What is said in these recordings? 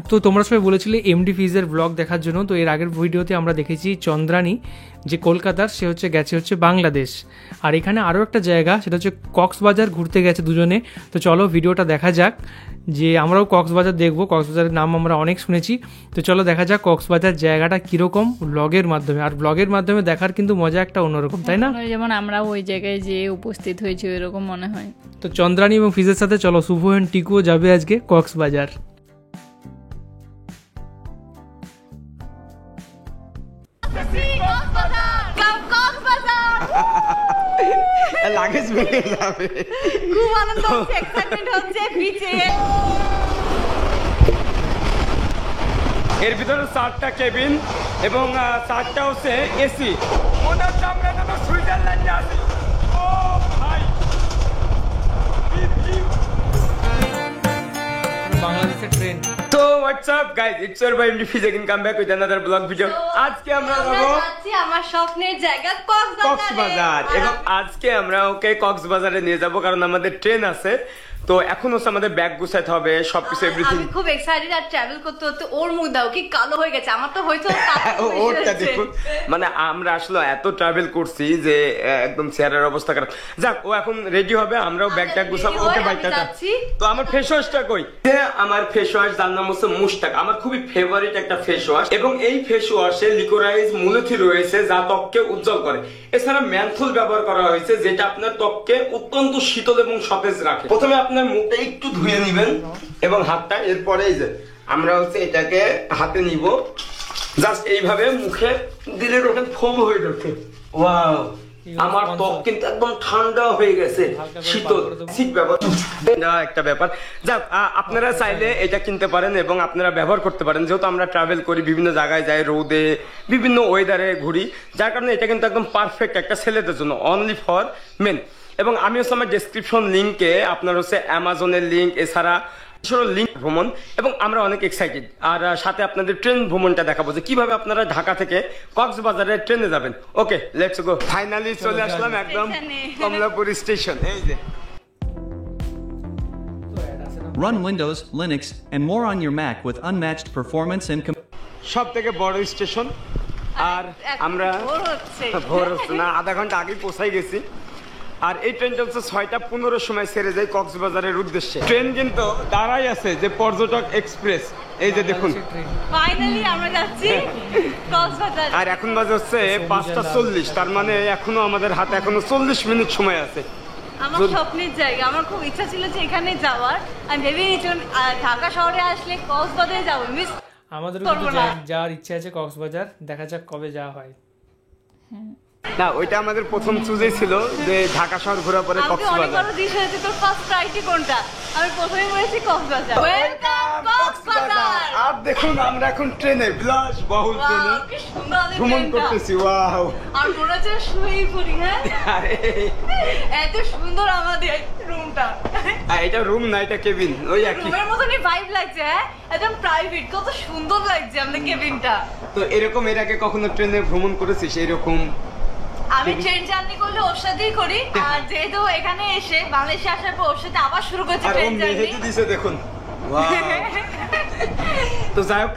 তো তোমরা সবাই বলেছিলে এমডি ফিজের ব্লগ দেখার জন্য। তো এর আগের ভিডিওতে আমরা দেখেছি চন্দ্রানী যে কলকাতার, সে গেছে বাংলাদেশ। আর এখানে আরও একটা জায়গা, সেটা হচ্ছে কক্সবাজার ঘুরতে গেছে দুজনে। তো চলো ভিডিওটা দেখা যাক, যে আমরাও কক্সবাজার দেখবো। কক্সবাজারের নাম আমরা অনেক শুনেছি। তো চলো দেখা যাক কক্সবাজার জায়গাটা কীরকম ব্লগের মাধ্যমে। আর ব্লগের মাধ্যমে দেখার কিন্তু মজা একটা অন্যরকম, তাই না? যেমন আমরা ওই জায়গায় যেয়ে উপস্থিত হয়েছি ওইরকম মনে হয়। তো চন্দ্রানী এবং ফিজের সাথে চলো শুভ অ্যান্ড টিকুও যাবে আজকে কক্সবাজার। লাগেজ ভেঙে যাবে, খুব আনন্দ হচ্ছে, এক্সাইটমেন্ট হচ্ছে বিচে। এর ভিতরে 4টা কেবিন এবং 4টা হচ্ছে এসি। মনে হচ্ছে আমরা যেন সুইজারল্যান্ডে আছি। ও ভাই, বাংলাদেশের ট্রেন। তো what's up guys, it's your boy MD Fiz again come back with another vlog video. আজকে আমরা যাচ্ছি আমার স্বপ্নের জায়গা কক্সবাজার, এবং আজকে আমরা ওকে কক্সবাজারে নিয়ে যাব কারণ আমাদের ট্রেন আছে। তো এখন হচ্ছে আমাদের ব্যাগ গুছাতে হবে, সবকিছু এভরিথিং। আমি খুব এক্সাইটেড। আর ট্রাভেল করতে করতে ওর মুখ দাও কি কালো হয়ে গেছে, আমার তো হয়তো ওরটা দেখুন। মানে আমরা আসলে এত ট্রাভেল করছি যে একদম চেহারার অবস্থা খারাপ। যাক, ও এখন রেডি হবে, আমরাও ব্যাগ ট্যাগ গুছাবো। ওকে বাইকটা। তো আমার ফেস ওয়াশটা কই? আমার ফেস ওয়াশ, যার নাম হচ্ছে মুস্তাক। আমার খুবই ফেভারিট একটা ফেস ওয়াশ, এবং এই ফেস ওয়াশে লিকোরাইজ মুলথি রয়েছে যা ত্বককে উজ্জ্বল করে। এছাড়া ম্যানথল ব্যবহার করা হয়েছে যেটা আপনার ত্বককে অত্যন্ত শীতল এবং সতেজ রাখে। প্রথমে আপনার মুখটা একটু ধুয়ে নিবেন এবং হাতটা, এরপরে এই যে আমরা হচ্ছে এটাকে হাতে নিব, জাস্ট এইভাবে মুখে দিলে ওটা ফোম হয়ে যাচ্ছে। ওয়াও, আমার ত্বক কিন্তু একদম ঠান্ডা হয়ে গেছে, শীতল শীত ব্যবহার একটা ব্যাপার। যাক, আপনারা চাইলে এটা কিনতে পারেন এবং আপনারা ব্যবহার করতে পারেন। যেহেতু আমরা ট্রাভেল করি, বিভিন্ন জায়গায় যাই, রোদে বিভিন্ন ওয়েদারে ঘুরি, যার কারণে এটা কিন্তু একদম পারফেক্ট একটা ছেলেদের জন্য, অনলি ফর মেন। এবং আমি হচ্ছে আমার ডেসক্রিপশন লিঙ্কে আপনার হচ্ছে অ্যামাজনের লিঙ্ক, এছাড়া লিঙ্ক ভ্রমণ, এবং আমরা অনেক এক্সাইটেড। আর সাথে আপনাদের ট্রেন ভ্রমণটা দেখাবো যে কিভাবে আপনারা ঢাকা থেকে কক্সবাজারে ট্রেনে যাবেন। ওকে, লেটস গো। ফাইনালি চলে আসলাম একদম কমলাপুর স্টেশন। এই যে Run Windows, Linux, and more on your Mac with unmatched performance and সব থেকে বড় স্টেশন। আর আমরা ভোর হচ্ছে না, আধা ঘন্টা আগে পৌঁছাই গেছি। আর এই ট্রেনটা হচ্ছে 6টা 15 সময় ছেড়ে যায় কক্সবাজারের উদ্দেশ্যে। ট্রেন কিন্তু দাঁড়াই আছে, যে পর্যটক এক্সপ্রেস, এই যে দেখুন। ফাইনালি আমরা যাচ্ছি কক্সবাজার। আর এখন বাজে হচ্ছে 5টা 40, তার মানে এখনো আমাদের হাতে এখনো 40 মিনিট সময় আছে। আমার স্বপ্নের জায়গা, আমার খুব ইচ্ছা ছিল যে এখানে যাওয়ার। আমি ভেবে নিয়েছিলাম ঢাকা শহরে আসলে কক্সবাজারে যাবো, মিস আমাদেরও যাওয়ার ইচ্ছা আছে কক্সবাজার, দেখা যাক কবে যাওয়া হয়। না, ওইটা আমাদের প্রথম চুজেই ছিল যে ঢাকা শহর ঘোরার পরে কক্সবাজার। তোর ফার্স্ট প্রায়োরিটি কোনটা? আমি প্রথমে বলেছি কক্সবাজার। ওয়েলকাম কক্সবাজার। আর দেখুন আমরা এখন ট্রেনে, বিলাস বহুল ট্রেনে ভ্রমণ করতেছি। ওয়াও, আর মনে হচ্ছে শুয়েই পড়ি। হ্যাঁ, এত সুন্দর আমাদের রুমটা। এটা রুম না, এটা কেবিন। ওই একই রুমের মতনই ভাইব লাগছে। হ্যাঁ, একদম প্রাইভেট, কত সুন্দর লাগছে আমাদের কেবিনটা। তো এরকম এর আগে কখনো ট্রেনে ভ্রমণ করেছিস এরকম? আমি ট্রেন জার্নি করলে ওর সাথেই করি। আর যেহেতু এখানে এসে বাংলাদেশে আসার পর ওর সাথে আবার শুরু করছি ট্রেন জার্নি। দেখুন, তো যাই হোক,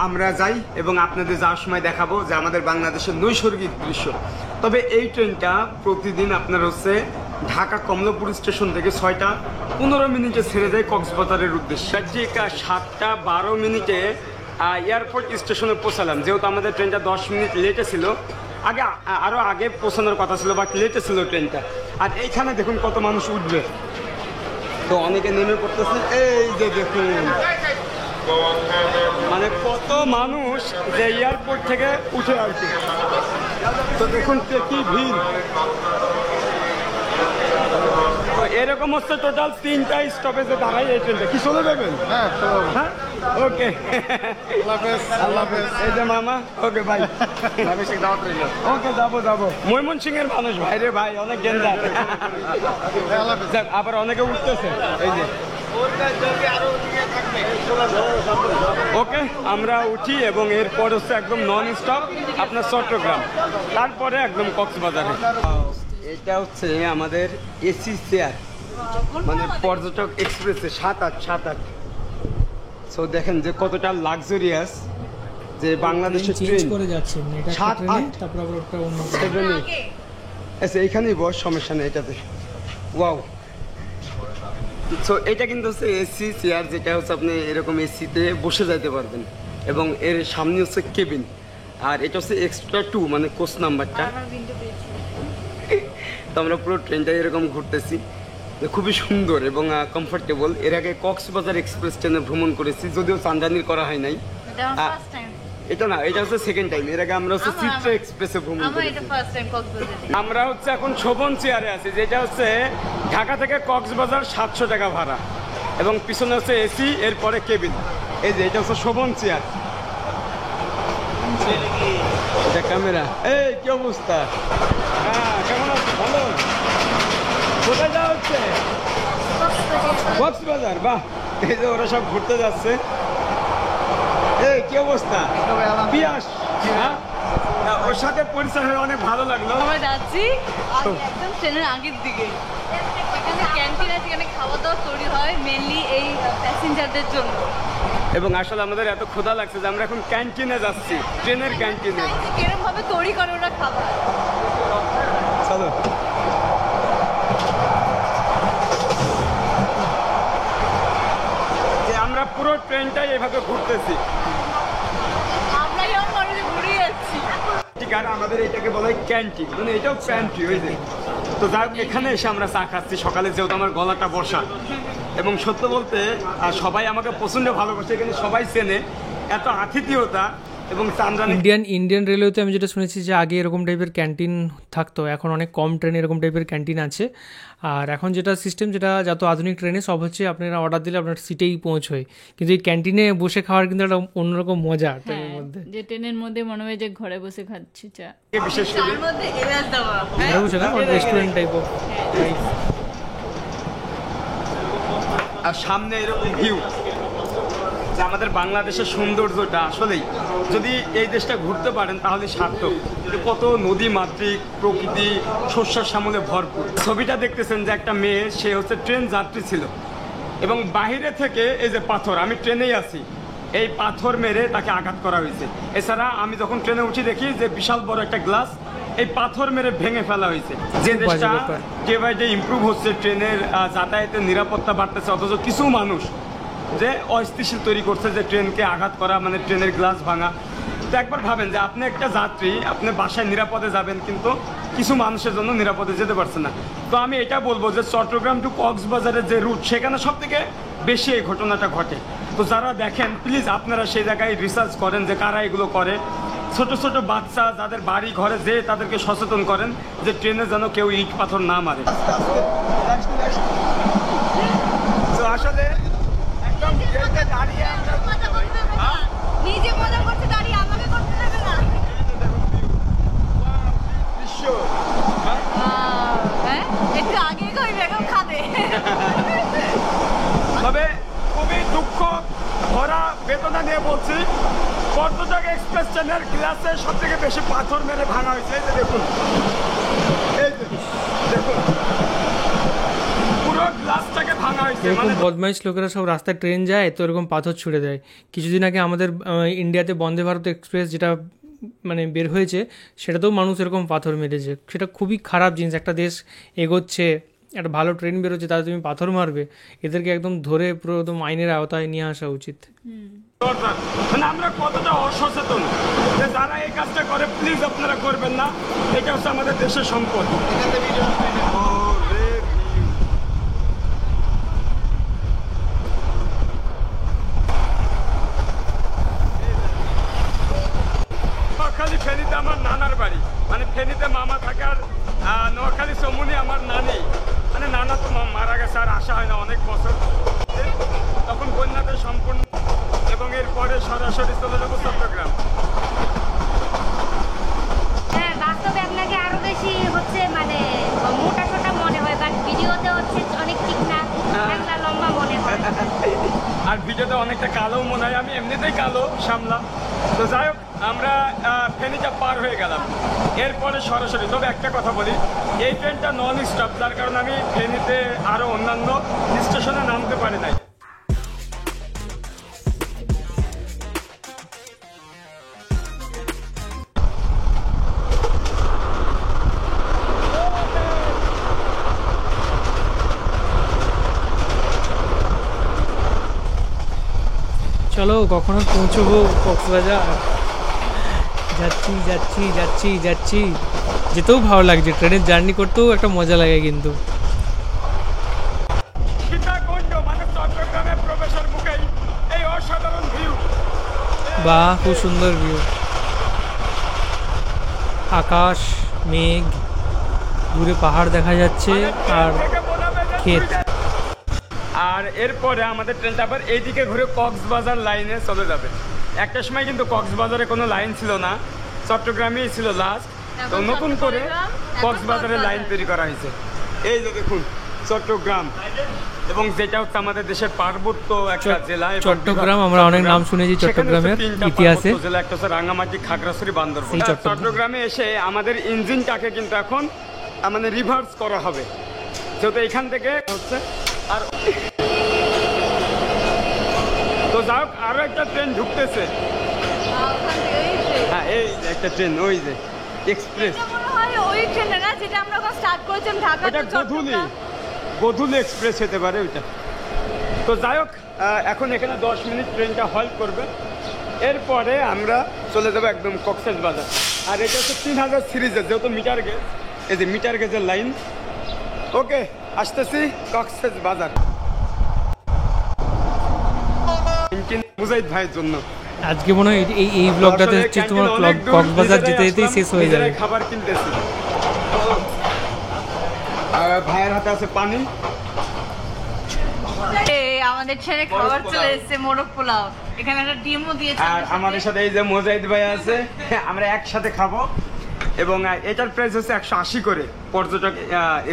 আমরা যাই এবং আপনাদের যাওয়ার সময় দেখাবো যে আমাদের বাংলাদেশের নৈসর্গিক দৃশ্য। তবে এই ট্রেনটা প্রতিদিন আপনার হচ্ছে ঢাকা কমলাপুর স্টেশন থেকে 6টা 15 ছেড়ে যায় কক্সবাজারের উদ্দেশ্যে। ঠিক 7টা 12 এয়ারপোর্ট স্টেশনে পৌঁছালাম। যেহেতু আমাদের ট্রেনটা 10 মিনিট লেটে ছিল, আগে আরো আগে পৌঁছানোর কথা ছিল, বাট লেটে ছিল ট্রেনটা। আর এইখানে দেখুন কত মানুষ উঠবে, তো অনেকে নেমে পড়তেছে। এই যে দেখুন, মানে কত মানুষ যে এয়ারপোর্ট থেকে উঠে আসছে। তো দেখুন কি ভিড়। এরকম হচ্ছে টোটাল 3টা স্টপেজে দাঁড়ায় এই ট্রেনটা। কি চলে যাবেন? হ্যাঁ, ওকে, এই যে মামা। ওকে ভাই, ওকে যাবো। ময়মনসিং এর মানুষ ভাই রে ভাই, অনেক গেন্দার। আবার অনেকে উঠতেছে, এই যে। ওকে, আমরা উঠি এবং এরপর হচ্ছে একদম নন স্টপ আপনার চট্টগ্রাম, তারপরে একদম কক্সবাজারে। এটা হচ্ছে আমাদের এসি চেয়ার, মানে পর্যটক এক্সপ্রেসে 7-8 সো দেখেন যে কতটা লাক্সারিয়াস যে বাংলাদেশের চেঞ্জ ট্রেন করে যাচ্ছে মানে এটা 7, ট্রেনে 8 তারপর আবার একটা অন্য আগে আচ্ছা এইখানেই বস, সমস্যা নেই এটাতে। ওয়াও, সো এটা কিন্তু হচ্ছে এসি চেয়ার, যেটা হচ্ছে আপনি এরকম এসিতে বসে যাইতে পারবেন এবং এর সামনে হচ্ছে কেবিন, আর এটা হচ্ছে এক্সট্রা 2 মানে কোচ নাম্বারটা। আমার বিন্দু পেয়েছি। তো আমরা পুরো ট্রেনটা এরকম ঘুরতেছি, খুবই সুন্দর এবং কমফোর্টেবল। এর আগে কক্সবাজার এক্সপ্রেস ট্রেনে ভ্রমণ করেছি, যদিও চান্দানির করা হয় নাই। এটা আমার ফার্স্ট টাইম। এটা না, এটা হচ্ছে সেকেন্ড টাইম। এর আগে আমরা হচ্ছে আমার- চিত্রা এক্সপ্রেসে ভ্রমণ আমার করেছি। এটা ফার্স্ট টাইম কক্সবাজারে। আমরা হচ্ছে এখন শোভন চেয়ারে আছি, যেটা হচ্ছে ঢাকা থেকে কক্সবাজার 700 টাকা ভাড়া এবং পিছনে হচ্ছে এসি, এরপরে কেবিন। এই যে এটা হচ্ছে শোভন চেয়ার। এটা ক্যামেরা। এই কি অবস্থা? হ্যাঁ, কেমন আছো? ভালো। কোথায় যাওয়া হচ্ছে? কক্সবাজার। বাহ, এই যে ওরা সব ঘুরতে যাচ্ছে। এই কি অবস্থা? পিয়াস। হ্যাঁ, না, ওর সাথে পরিচয় হয়ে অনেক ভালো লাগলো। আমরা যাচ্ছি একদম ট্রেনের আগের দিকে। এখানে ক্যান্টিন আছে, এখানে খাওয়া দাওয়া তৈরি হয় মেনলি এই প্যাসেঞ্জারদের জন্য। এবং আসলে আমাদের এত ক্ষুধা লাগছে যে আমরা এখন ক্যান্টিনে যাচ্ছি, ট্রেনের ক্যান্টিনে। কিরকম ভাবে তৈরি করে ওরা খাবার। চলো। যে আমরা পুরো ট্রেনটাই এভাবে ঘুরতেছি, আমরা যেমন মনে ঘুরে যাচ্ছি। ঠিক আর আমাদের এটাকে বলা হয় ক্যান্টিন, মানে এটাও প্যান্ট্রি ওই যে। তো যাই হোক, এখানে এসে আমরা চা খাচ্ছি সকালে, যেহেতু আমার গলাটা বসা। এবং সত্য বলতে সবাই আমাকে প্রচণ্ড ভালোবাসে, এখানে সবাই চেনে, এত আতিথেয়তা এবং চান্দ্রানি। ইন্ডিয়ান রেলওয়েতে আমি যেটা শুনেছি যে আগে এরকম টাইপের ক্যান্টিন থাকতো, এখন অনেক কম ট্রেনে এরকম টাইপের ক্যান্টিন আছে। আর এখন যেটা সিস্টেম, যেটা যত আধুনিক ট্রেনে সব হচ্ছে আপনারা অর্ডার দিলে আপনার সিটেই পৌঁছয়, কিন্তু এই ক্যান্টিনে বসে খাওয়ার কিন্তু একটা অন্যরকম মজা ট্রেনের মধ্যে। যে ট্রেনের মধ্যে মনে হয় যে ঘরে বসে খাচ্ছি চা। বিশেষ করে তার মধ্যে এলাচ দেওয়া। ঘরে বসে না, রেস্টুরেন্ট টাইপ অফ। আর সামনে এরকম ভিউ, যে আমাদের বাংলাদেশের সৌন্দর্যটা আসলেই যদি এই দেশটা ঘুরতে পারেন তাহলে সার্থক। কত নদী মাতৃক প্রকৃতি, শস্য শ্যামলে ভরপুর। ছবিটা দেখতেছেন যে একটা মেয়ে, সে হচ্ছে ট্রেন যাত্রী ছিল এবং বাইরে থেকে এই যে পাথর, আমি ট্রেনেই আছি, এই পাথর মেরে তাকে আঘাত করা হয়েছে। এছাড়া আমি যখন ট্রেনে উঠি দেখি যে বিশাল বড় একটা গ্লাস এই পাথর মেরে ভেঙে ফেলা হয়েছে। যে দেশটা ডে বাই ডে ইমপ্রুভ হচ্ছে, ট্রেনের যাতায়াতের নিরাপত্তা বাড়তেছে, অথচ কিছু মানুষ যে অস্থিতিশীল তৈরি করছে, যে ট্রেনকে আঘাত করা মানে ট্রেনের গ্লাস ভাঙা। তো একবার ভাবেন যে আপনি একটা যাত্রী, আপনি বাসায় নিরাপদে যাবেন, কিন্তু কিছু মানুষের জন্য নিরাপদে যেতে পারছে না। তো আমি এটা বলবো যে চট্টগ্রাম টু কক্সবাজারের যে রুট, সেখানে সব থেকে বেশি এই ঘটনাটা ঘটে। তো যারা দেখেন প্লিজ আপনারা সেই জায়গায় রিসার্চ করেন যে কারা এগুলো করে। ছোট ছোট বাচ্চা যাদের বাড়ি ঘরে, যে তাদেরকে সচেতন করেন যে ট্রেনে যেন কেউ ইট পাথর না মারে। তো আসলে একদম ট্রেনে দাঁড়িয়ে আমরা নিজে মজা করতে দাঁড়িয়ে আমাকে করতে দেবে না। দৃশ্য। হ্যাঁ, একটু আগে কই বেগম খাবে। তবে খুবই দুঃখ ভরা বেদনা নিয়ে বলছি, পর্যটক এক্সপ্রেস ট্রেনের গ্লাসে সব থেকে বেশি পাথর মেরে ভাঙা হয়েছে। এই যে দেখুন, এই যে দেখুন, পুরো গ্লাসটাকে ভাঙা হয়েছে। এরকম মানে বদমাইশ লোকেরা সব রাস্তায় ট্রেন যায় তো এরকম পাথর ছুড়ে দেয়। কিছুদিন আগে আমাদের ইন্ডিয়াতে বন্দে ভারত এক্সপ্রেস যেটা মানে বের হয়েছে, সেটাতেও মানুষ এরকম পাথর মেরেছে। সেটা খুবই খারাপ জিনিস। একটা দেশ এগোচ্ছে, একটা ভালো ট্রেন বেরোচ্ছে, তাহলে তুমি পাথর মারবে? এদেরকে একদম ধরে পুরো একদম আইনের আওতায় নিয়ে আসা উচিত। মানে আমরা কতটা অসচেতন, যে যারা এই কাজটা করে প্লিজ আপনারা করবেন না। এটা হচ্ছে আমাদের দেশের সম্পদ। নোয়াখালী ফেনীতে আমার নানার বাড়ি, মানে ফেনীতে মামা থাকার, নোয়াখালী চমুনি আমার নানি, মানে নানা তো মারা গেছে, আর আসা হয় না অনেক বছর। তখন বন্যাতে সম্পূর্ণ, এবং এরপরে সরাসরি চলে যাবো চট্টগ্রাম। হ্যাঁ, বাস্তবে আপনাকে আরো বেশি হচ্ছে মানে মোটা সোটা মনে হয়, বাট ভিডিওতে হচ্ছে অনেক ঠিক না, একটা লম্বা মনে হয়। আর ভিডিওতে অনেকটা কালো মনে হয়, আমি এমনিতেই কালো সামলা। তো যাই হোক, আমরা ফেনীটা পার হয়ে গেলাম, এরপরে সরাসরি। তবে একটা কথা বলি, এই ট্রেনটা নন স্টপ, যার কারণে আমি ফেনীতে আরও অন্যান্য স্টেশনে নামতে পারি নাই। চলো কখনো পৌঁছবো কক্সবাজার। যাচ্ছি যাচ্ছি যাচ্ছি যাচ্ছি, যেতেও ভালো লাগছে, ট্রেনের জার্নি করতেও একটা মজা লাগে কিন্তু। সীতাকুণ্ড মানে চট্টগ্রামের প্রবেশের মুখেই এই অসাধারণ ভিউ। বাহ, খুব সুন্দর ভিউ, আকাশ, মেঘ, দূরে পাহাড় দেখা যাচ্ছে আর ক্ষেত। আর এরপরে আমাদের ট্রেনটা আবার এইদিকে ঘুরে কক্সবাজার লাইনে চলে যাবে। একটা সময় কিন্তু কক্সবাজারে কোনো লাইন ছিল না, চট্টগ্রামেই ছিল লাস্ট। তো নতুন করে কক্সবাজারের লাইন তৈরি করা হয়েছে। এই যে দেখুন চট্টগ্রাম, এবং যেটা হচ্ছে আমাদের দেশের পার্বত্য একটা জেলা। চট্টগ্রাম আমরা অনেক নাম শুনেছি চট্টগ্রামের ইতিহাসে। জেলা একটা হচ্ছে রাঙ্গামাটি, খাগড়াছড়ি, বান্দরবান। চট্টগ্রামে এসে আমাদের ইঞ্জিনটাকে কিন্তু এখন মানে রিভার্স করা হবে, যেহেতু এখান থেকে হচ্ছে। আর তো যাই হোক, আরো একটা ট্রেন ঢুকতেছে। হ্যাঁ, এই একটা ট্রেন, ওই যে এক্সপ্রেস। ওই ট্রেনটা না যেটা আমরা এখন স্টার্ট করেছিলাম ঢাকা ওটা গোধূলি এক্সপ্রেস হতে পারে ওইটা। তো যাই হোক, এখন এখানে 10 মিনিট ট্রেনটা হল্ট করবে, এরপরে আমরা চলে যাবো একদম কক্সবাজার। আর এটা হচ্ছে 3000 সিরিজের, যেহেতু মিটার গেজ, এই যে মিটার গেজের লাইন। ওকে, আসতেছি কক্সবাজার মুজাহিদ ভাইয়ের জন্য। আজকে মনে হয় এই ব্লগটাতে হচ্ছে তোমার কক্সবাজার যেতে যেতেই শেষ হয়ে যাবে। খাবার কিনতেছি, আর ভাইয়ের হাতে আছে পানি। আমাদের ছেলে খাবার চলে এসেছে, মোরগ পোলাও, এখানে একটা ডিমও দিয়েছে। আর আমাদের সাথে এই যে মুজাহিদ ভাই আছে, আমরা একসাথে খাবো। এবং এটার প্রাইস হচ্ছে 180 করে পর্যটক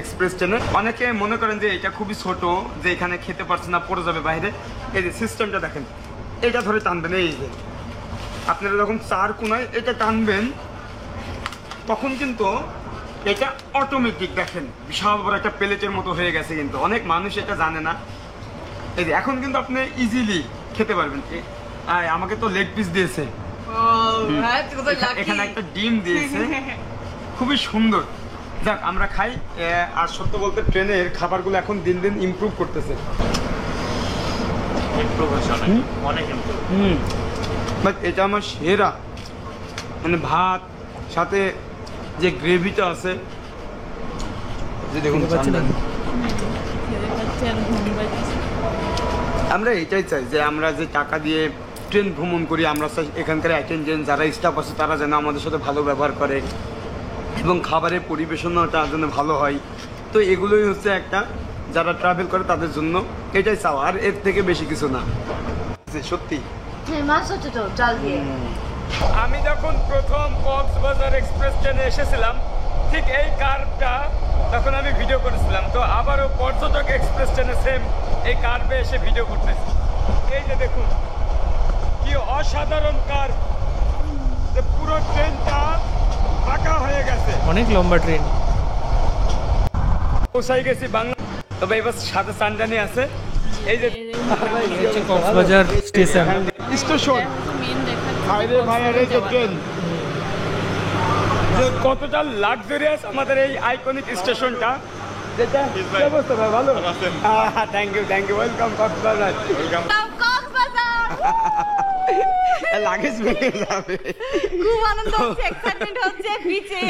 এক্সপ্রেস ট্রেনের। অনেকে মনে করেন যে এটা খুবই ছোট, যে এখানে খেতে পারছে না, পড়ে যাবে বাইরে। এই যে সিস্টেমটা দেখেন, এটা ধরে টানবেন, এই যে আপনারা যখন 4 কোণায় এটা টানবেন তখন কিন্তু এটা অটোমেটিক দেখেন বিশাল বড় একটা প্লেটের মতো হয়ে গেছে। কিন্তু অনেক মানুষ এটা জানে না। এই যে এখন কিন্তু আপনি ইজিলি খেতে পারবেন। আমাকে তো লেগ পিস দিয়েছে, এখানে একটা ডিম দিয়েছে, খুবই সুন্দর। যাক, আমরা খাই। আর সত্য বলতে ট্রেনের খাবারগুলো এখন দিন দিন ইমপ্রুভ করতেছে। বাট এটা আমার সেরা, মানে ভাত সাথে যে গ্রেভিটা আছে, যে দেখুন আমরা এটাই চাই যে আমরা যে টাকা দিয়ে ট্রেন ভ্রমণ করি, আমরা এখানকার অ্যাটেন্ডেন্ট যারা স্টাফ আছে তারা যেন আমাদের সাথে ভালো ব্যবহার করে এবং খাবারের পরিবেশনাটা যেন ভালো হয়। তো এগুলোই হচ্ছে একটা, যারা ট্রাভেল করে তাদের জন্য এটাই চাওয়া, আর এর থেকে বেশি কিছু না। সত্যি আমি যখন প্রথম কক্সবাজার এক্সপ্রেস ট্রেনে এসেছিলাম, ঠিক এই কার্ভটা তখন আমি ভিডিও করেছিলাম। তো আবারও পর্যটক এক্সপ্রেস ট্রেনে সেম এই কার্ভে এসে ভিডিও করতেছি। এই যে দেখুন কি অসাধারণ কার্ভ, যে পুরো ট্রেনটা ফাঁকা হয়ে গেছে, অনেক লম্বা ট্রেন। পৌঁছাই গেছি বাংলা। তবে এবার সাথে চান্দানি আছে। এই যে কক্সবাজার স্টেশন, স্টেশন ভাইয়ের এই যে ট্রেন, যে কতটা লাক্সারিয়াস আমাদের এই আইকনিক স্টেশনটা। যেটা অবস্থা ভাই, ভালো? Thank you, welcome Cox's Bazar. Luggage ভেঙে যাবে, খুব আনন্দ হচ্ছে, এক্সাইটমেন্ট হচ্ছে বিচে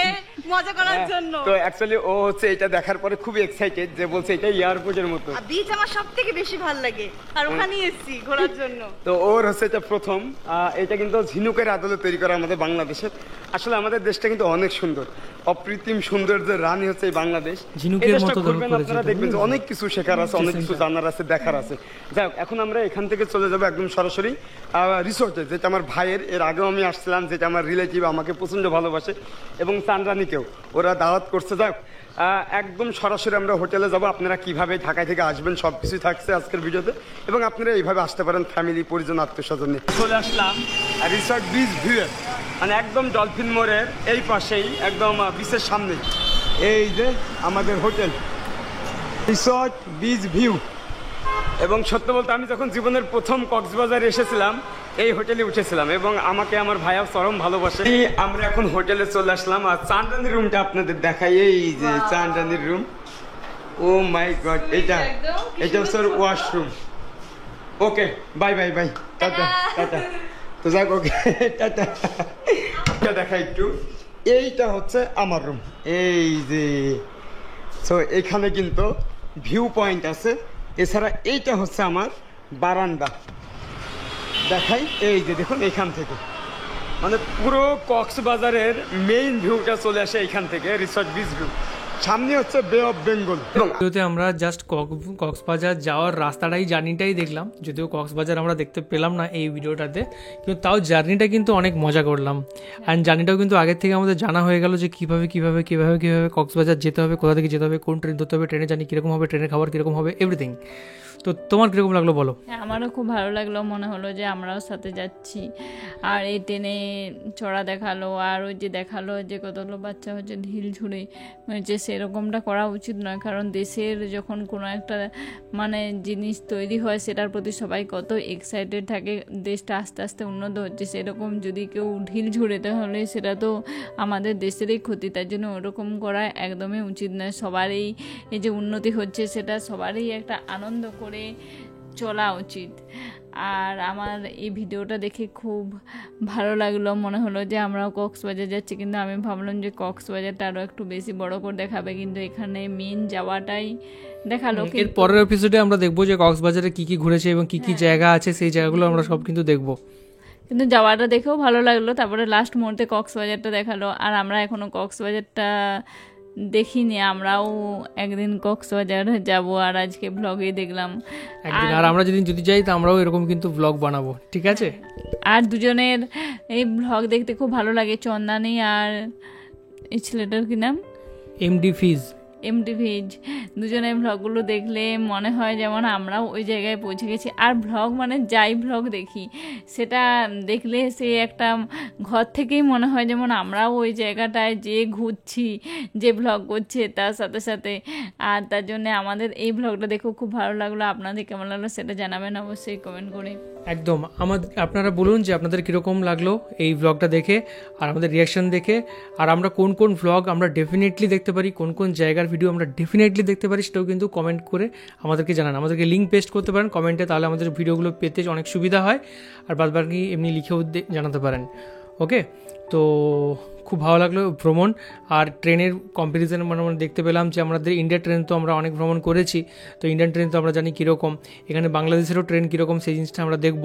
মজা করার জন্য। তো অ্যাকচুয়ালি ও হচ্ছে এটা দেখার পরে খুব এক্সাইটেড, যে বলছে এটা এয়ারপোর্টের মতো। বিচ আমার সবথেকে বেশি ভালো লাগে, আর ওখানেই এসেছি ঘোরার জন্য। তো ওর হচ্ছে এটা প্রথম। এটা কিন্তু ঝিনুকের আদলে তৈরি করা আমাদের বাংলাদেশের। আসলে আমাদের দেশটা কিন্তু অনেক সুন্দর, অকৃত্রিম সৌন্দর্যের রানী হচ্ছে এই বাংলাদেশ। ঝিনুকের মতো আপনারা দেখবেন যে অনেক কিছু শেখার আছে, অনেক কিছু জানার আছে, দেখার আছে। যাই হোক, এখন আমরা এখান থেকে চলে যাবো একদম সরাসরি রিসোর্টে, যেটা আমার ভাইয়ের। এর আগেও আমি আসছিলাম, যেটা আমার রিলেটিভ, আমাকে প্রচণ্ড ভালোবাসে, এবং চান্দ্রানীকেও ওরা দাওয়াত করছে। যাই হোক, একদম সরাসরি আমরা হোটেলে যাব। আপনারা কিভাবে ঢাকায় থেকে আসবেন সব কিছুই থাকছে আজকের ভিডিওতে, এবং আপনারা এইভাবে আসতে পারেন ফ্যামিলি, পরিজন, আত্মীয়স্বজন নিয়ে। চলে আসলাম রিসোর্ট বিচ ভিউ, মানে একদম ডলফিন মোড়ের এই পাশেই, একদম বিচের সামনেই এই যে আমাদের হোটেল রিসোর্ট বিচ ভিউ। এবং সত্য বলতে আমি যখন জীবনের প্রথম কক্সবাজারে এসেছিলাম এই হোটেলে উঠেছিলাম, এবং আমাকে আমার ভাইয়া চরম ভালোবাসে। আমরা এখন হোটেলে চলে আসলাম, আর চান্দানির রুমটা আপনাদের দেখাই। এই যে চান্দানির রুম, ও মাই গড, এটা হচ্ছে washroom. Okay bye bye bye, tata tata. তো যাক, ওকে টাটা। দেখা একটু, এইটা হচ্ছে আমার রুম, এই যে। সো এখানে কিন্তু ভিউ পয়েন্ট আছে, এছাড়া এইটা হচ্ছে আমার বারান্দা। দেখাই, এই যে দেখুন এখান থেকে মানে পুরো কক্সবাজারের মেইন ভিউটা চলে আসে এখান থেকে, রিসর্ট বিচ ভিউ। সামনে হচ্ছে বে অফ বেঙ্গল। ভিডিওতে আমরা জাস্ট কক্সবাজার যাওয়ার রাস্তাটাই, জার্নিটাই দেখলাম, যদিও কক্সবাজার আমরা দেখতে পেলাম না এই ভিডিওটাতে, কিন্তু তাও জার্নিটা কিন্তু অনেক মজা করলাম। অ্যান্ড জার্নিটাও কিন্তু আগের থেকে আমাদের জানা হয়ে গেল যে কীভাবে কক্সবাজার যেতে হবে, কোথা থেকে যেতে হবে, কোন ট্রেন ধরতে হবে, ট্রেনে জানি কীরকম হবে, ট্রেনের খাবার কীরকম হবে, এভরিথিং। তো তোমার কীরকম লাগলো বলো? হ্যাঁ, আমারও খুব ভালো লাগলো, মনে হলো যে আমরাও সাথে যাচ্ছি। আর এই ট্রেনে চড়া দেখালো, আর ওই যে দেখালো যে কতগুলো বাচ্চা হচ্ছে ঢিল ছুঁড়ে, যে সেরকমটা করা উচিত নয়, কারণ দেশের যখন কোনো একটা মানে জিনিস তৈরি হয় সেটার প্রতি সবাই কত এক্সাইটেড থাকে, দেশটা আস্তে আস্তে উন্নত হচ্ছে, সেরকম যদি কেউ ঢিল ছুঁড়ে তাহলে সেটা তো আমাদের দেশেরই ক্ষতি। তার জন্য ওরকম করা একদমই উচিত নয়। সবারই এই যে উন্নতি হচ্ছে সেটা সবারই একটা আনন্দ করে চলা উচিত। আর আমার এই ভিডিওটা দেখে খুব ভালো লাগলো, মনে হলো যে আমরাও কক্সবাজার যাচ্ছি, কিন্তু আমি ভাবলাম যে কক্সবাজারটা আরও একটু বেশি বড় করে দেখাবে, কিন্তু এখানে মেন যাওয়াটাই দেখালো। এর পরের এপিসোডে আমরা দেখবো যে কক্সবাজারে কি কি ঘুরেছে এবং কি কি জায়গা আছে, সেই জায়গাগুলো আমরা সব কিন্তু দেখবো। কিন্তু যাওয়াটা দেখেও ভালো লাগলো। তারপরে লাস্ট মুহূর্তে কক্সবাজারটা দেখালো, আর আমরা এখনো কক্সবাজারটা দেখিনি, আমরাও একদিন কক্সবাজার যাব, আর আজকে ব্লগে দেখলাম একদিন। আর আমরা যদি যাই তো আমরাও এরকম কিন্তু ব্লগ বানাবো, ঠিক আছে? আর দুজনের এই ব্লগ দেখতে খুব ভালো লাগে, চন্দানি আর এই ছেলেটার কি নাম, এমডি ফিজ, দুজনের ভ্লগগুলো দেখলে মনে হয় যেমন আমরাও ওই জায়গায় পৌঁছে গেছি। আর ভ্লগ মানে যাই ভ্লগ দেখি সেটা দেখলে সে একটা ঘর থেকেই মনে হয় যেমন আমরাও ওই জায়গাটায় যে ঘুরছি, যে ভ্লগ করছে তার সাথে সাথে। আর তার জন্য আমাদের এই ভ্লগটা দেখেও খুব ভালো লাগলো। আপনাদের কেমন লাগলো সেটা জানাবেন অবশ্যই কমেন্ট করে। একদম। আপনারা বলুন যে আপনাদের কীরকম লাগলো এই ভ্লগটা দেখে আর আমাদের রিয়াকশন দেখে, আর আমরা কোন কোন ভ্লগ আমরা ডেফিনেটলি দেখতে পারি, কোন কোন জায়গার ভিডিও আমরা ডেফিনেটলি দেখতে পারি, সেটাও কিন্তু কমেন্ট করে আমাদেরকে জানান। আমাদেরকে লিঙ্ক পেস্ট করতে পারেন কমেন্টে, তাহলে আমাদের ভিডিওগুলো পেতে অনেক সুবিধা হয়। আর বাদবাকি এমনি লিখেও জানাতে পারেন। ওকে, তো খুব ভালো লাগলো ভ্রমণ আর ট্রেনের কম্প্যারিজনে আমরা দেখতে পেলাম যে আমাদের ইন্ডিয়ান ট্রেন তো আমরা অনেক ভ্রমণ করেছি, তো ইন্ডিয়ান ট্রেন তো আমরা জানি কীরকম, এখানে বাংলাদেশেরও ট্রেন কীরকম সেই জিনিসটা আমরা দেখব।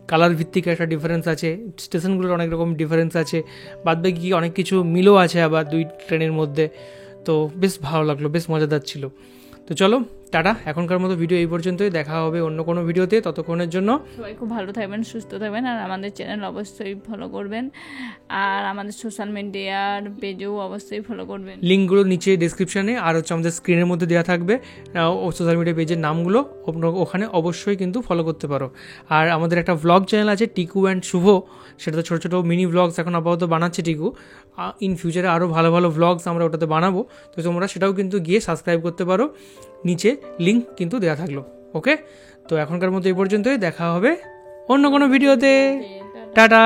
কালার ভিত্তিক একটা ডিফারেন্স আছে, স্টেশনগুলোর অনেক রকম ডিফারেন্স আছে, বাদবাকি অনেক কিছু মিলও আছে আবার দুই ট্রেনের মধ্যে। তো বেশ ভালো লাগলো, বেশ মজাদার ছিল। তো চলো টাটা, এখনকার মতো ভিডিও এই পর্যন্তই, দেখা হবে অন্য কোনো ভিডিওতে। ততক্ষণের জন্য সবাই খুব ভালো থাকবেন, সুস্থ থাকবেন, আর আমাদের চ্যানেল অবশ্যই ফলো করবেন, আর আমাদের সোশ্যাল মিডিয়ার পেজেও অবশ্যই ফলো করবেন। লিঙ্কগুলো নিচে ডিসক্রিপশানে আর হচ্ছে আমাদের স্ক্রিনের মধ্যে দেওয়া থাকবে, সোশ্যাল মিডিয়া পেজের নামগুলো ওখানে অবশ্যই কিন্তু ফলো করতে পারো। আর আমাদের একটা ভ্লগ চ্যানেল আছে টিকু অ্যান্ড শুভ, সেটা তো ছোটো ছোটো মিনি ভ্লগস এখন আপাতত বানাচ্ছে টিকু। ইন ফিউচারে আরও ভালো ভালো ভ্লগস আমরা ওটাতে বানাবো, তো তোমরা সেটাও কিন্তু গিয়ে সাবস্ক্রাইব করতে পারো, নিচে লিঙ্ক কিন্তু দেওয়া থাকলো। ওকে, তো এখনকার মতো এই পর্যন্তই, দেখা হবে অন্য কোনো ভিডিওতে। টাটা।